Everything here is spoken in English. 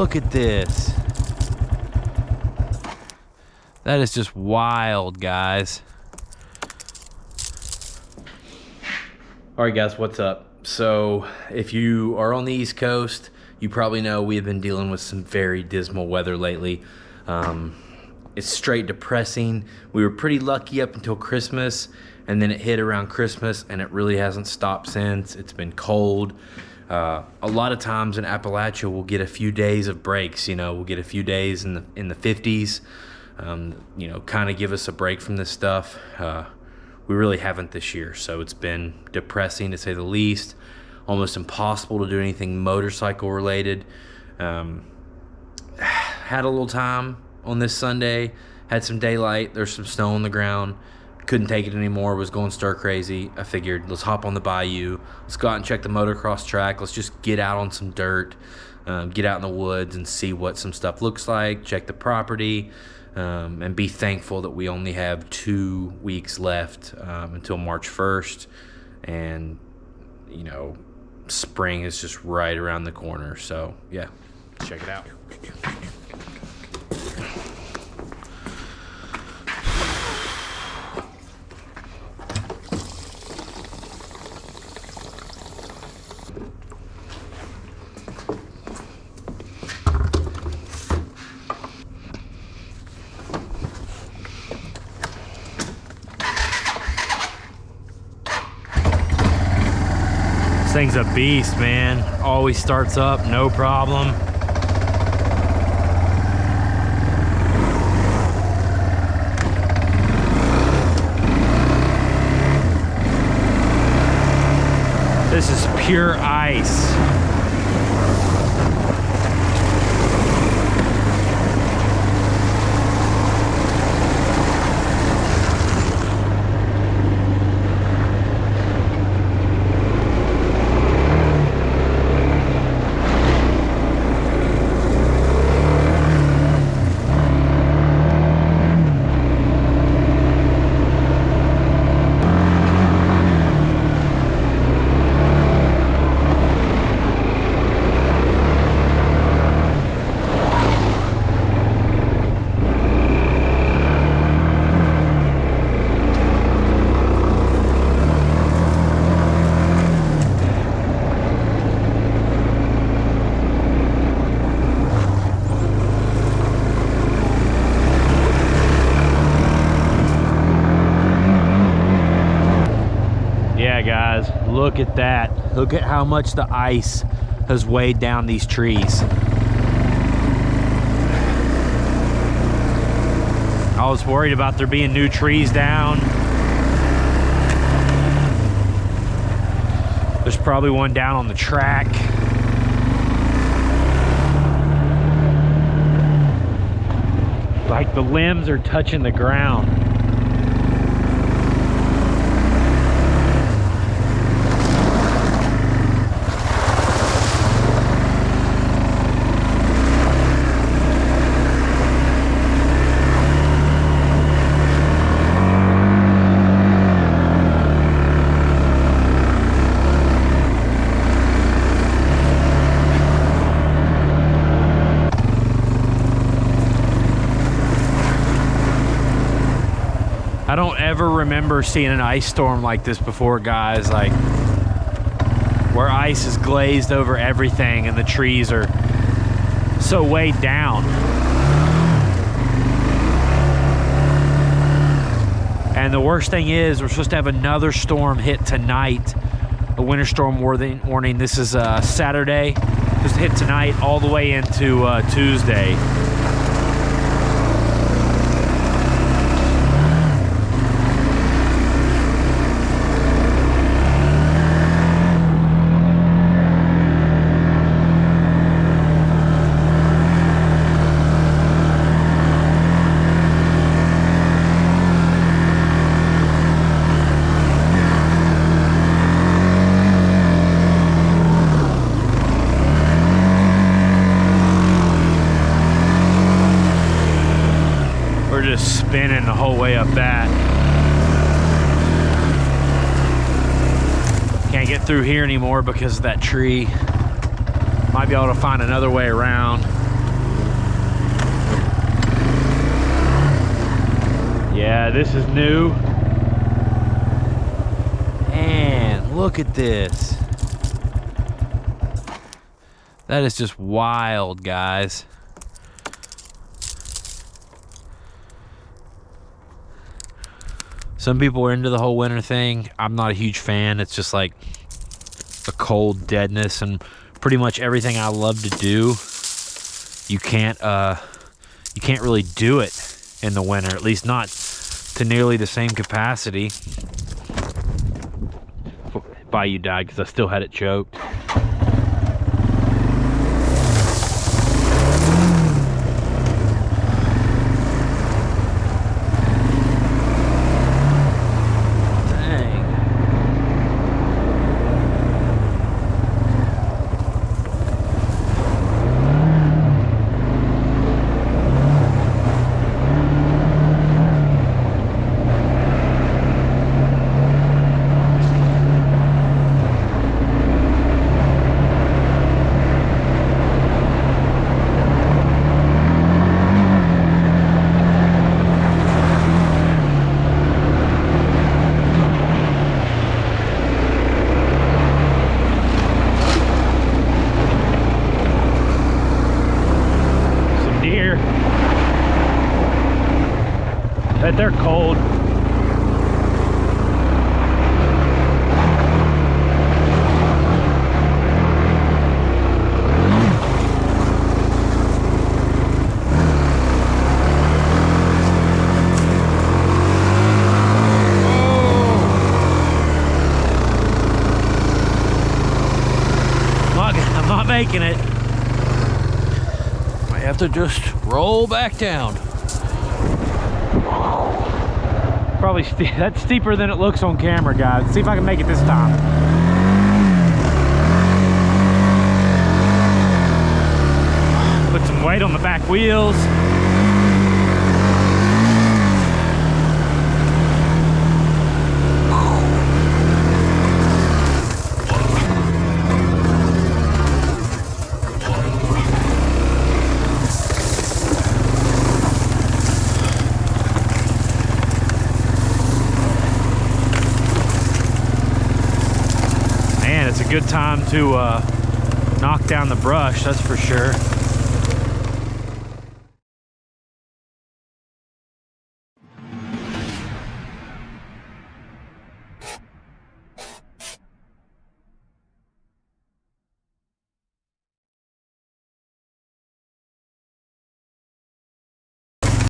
look at this. That is just wild, guys. All right, guys, what's up? So if you are on the East Coast, you probably know we have been dealing with some very dismal weather lately. It's straight depressing. We were pretty lucky up until Christmas, and then it hit around Christmas, and it really hasn't stopped since. It's been cold. A lot of times in Appalachia, we'll get a few days of breaks. You know, we'll get a few days in the 50s. You know, kind of give us a break from this stuff. We really haven't this year, so it's been depressing to say the least. Almost impossible to do anything motorcycle related. Had a little time on this Sunday, had some daylight, there's some snow on the ground, couldn't take it anymore, was going stir crazy. I figured, let's hop on the bayou, let's go out and check the motocross track, let's just get out on some dirt, get out in the woods and see what some stuff looks like, check the property, and be thankful that we only have 2 weeks left until March 1st, and you know, spring is just right around the corner. So yeah, check it out. This thing's a beast, man. Always starts up, no problem. This is pure ice. Guys, look at that. Look at how much the ice has weighed down these trees. I was worried about there being new trees down. There's probably one down on the track. Like the limbs are touching the ground. I don't ever remember seeing an ice storm like this before, guys, like where ice is glazed over everything and the trees are so weighed down. And the worst thing is we're supposed to have another storm hit tonight, a winter storm warning. This is Saturday, just hit tonight all the way into Tuesday. Just spinning the whole way up that. Can't get through here anymore because of that tree. Might be able to find another way around. Yeah, this is new. And look at this. That is just wild, guys. Some people are into the whole winter thing. I'm not a huge fan. It's just like a cold deadness, and pretty much everything I love to do, you can't really do it in the winter, at least not to nearly the same capacity. Bayou died because I still had it choked. Bet they're cold. I'm not making it. I have to just roll back down. Probably that's steeper than it looks on camera, guys. Let's see if I can make it this time. Put some weight on the back wheels. It's a good time to knock down the brush, that's for sure.